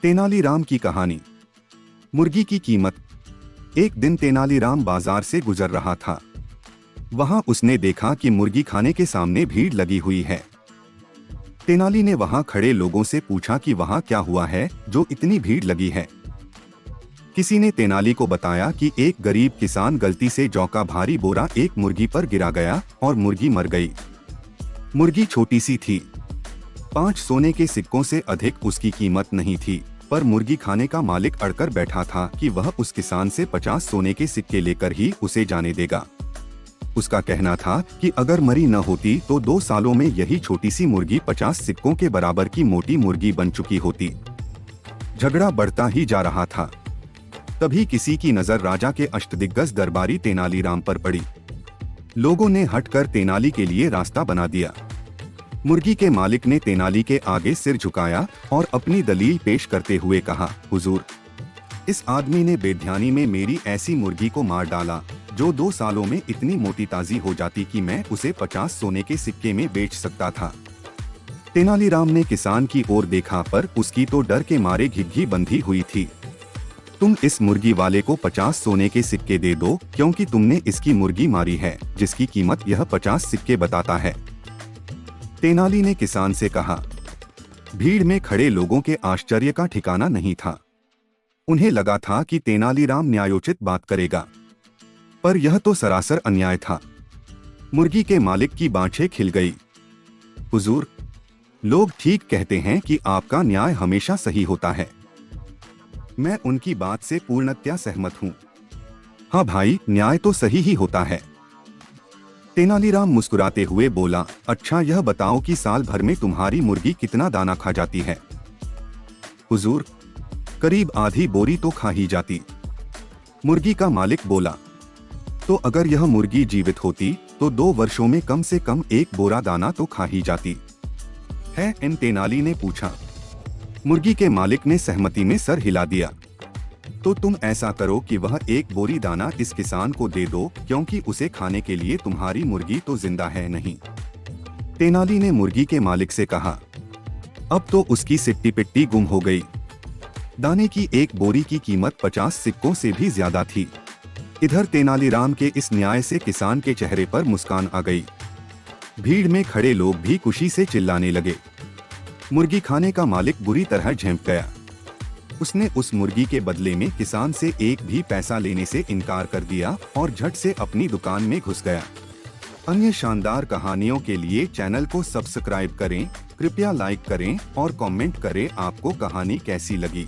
तेनालीराम की कहानी। मुर्गी की कीमत। एक दिन तेनालीराम बाजार से गुजर रहा था। वहां उसने देखा कि मुर्गी खाने के सामने भीड़ लगी हुई है। तेनाली ने वहां खड़े लोगों से पूछा कि वहां क्या हुआ है जो इतनी भीड़ लगी है। किसी ने तेनाली को बताया कि एक गरीब किसान गलती से जौ का भारी बोरा एक मुर्गी पर गिरा गया और मुर्गी मर गई। मुर्गी छोटी सी थी, 5 सोने के सिक्कों से अधिक उसकी कीमत नहीं थी, पर मुर्गी खाने का मालिक अड़कर बैठा था कि वह उस किसान से 50 सोने के सिक्के लेकर ही उसे जाने देगा। उसका कहना था कि अगर मरी न होती तो 2 सालों में यही छोटी सी मुर्गी 50 सिक्कों के बराबर की मोटी मुर्गी बन चुकी होती। झगड़ा बढ़ता ही जा रहा था। तभी किसी की नजर राजा के अष्टदिग्गज दरबारी तेनालीराम पर पड़ी। लोगों ने हटकर तेनाली के लिए रास्ता बना दिया। मुर्गी के मालिक ने तेनाली के आगे सिर झुकाया और अपनी दलील पेश करते हुए कहा, हुजूर, इस आदमी ने बेध्यानी में मेरी ऐसी मुर्गी को मार डाला जो 2 सालों में इतनी मोटी ताजी हो जाती कि मैं उसे 50 सोने के सिक्के में बेच सकता था। तेनालीराम ने किसान की ओर देखा, पर उसकी तो डर के मारे घिघी बंधी हुई थी। तुम इस मुर्गी वाले को 50 सोने के सिक्के दे दो, क्योंकि तुमने इसकी मुर्गी मारी है जिसकी कीमत यह 50 सिक्के बताता है। तेनाली ने किसान से कहा। भीड़ में खड़े लोगों के आश्चर्य का ठिकाना नहीं था। उन्हें लगा था कि तेनालीराम न्यायोचित बात करेगा, पर यह तो सरासर अन्याय था। मुर्गी के मालिक की बाँछें खिल गई। हुजूर, लोग ठीक कहते हैं कि आपका न्याय हमेशा सही होता है। मैं उनकी बात से पूर्णतया सहमत हूँ। हाँ भाई, न्याय तो सही ही होता है। तेनालीराम मुस्कुराते हुए बोला, अच्छा यह बताओ कि साल भर में तुम्हारी मुर्गी कितना दाना खा जाती है? हुजूर, करीब आधी बोरी तो खा ही जाती। मुर्गी का मालिक बोला, तो अगर यह मुर्गी जीवित होती तो 2 वर्षों में कम से कम 1 बोरा दाना तो खा ही जाती है। तेनाली ने पूछा। मुर्गी के मालिक ने सहमति में सर हिला दिया। तो तुम ऐसा करो कि वह 1 बोरी दाना इस किसान को दे दो, क्योंकि उसे खाने के लिए तुम्हारी मुर्गी तो जिंदा है नहीं। तेनाली ने मुर्गी के मालिक से कहा। अब तो उसकी सिट्टी पिट्टी गुम हो गई। दाने की 1 बोरी की कीमत 50 सिक्कों से भी ज्यादा थी। इधर तेनालीराम के इस न्याय से किसान के चेहरे पर मुस्कान आ गई। भीड़ में खड़े लोग भी खुशी से चिल्लाने लगे। मुर्गी खाने का मालिक बुरी तरह झेंप गया। उसने उस मुर्गी के बदले में किसान से 1 भी पैसा लेने से इनकार कर दिया और झट से अपनी दुकान में घुस गया। अन्य शानदार कहानियों के लिए चैनल को सब्सक्राइब करें, कृपया लाइक करें और कमेंट करें आपको कहानी कैसी लगी।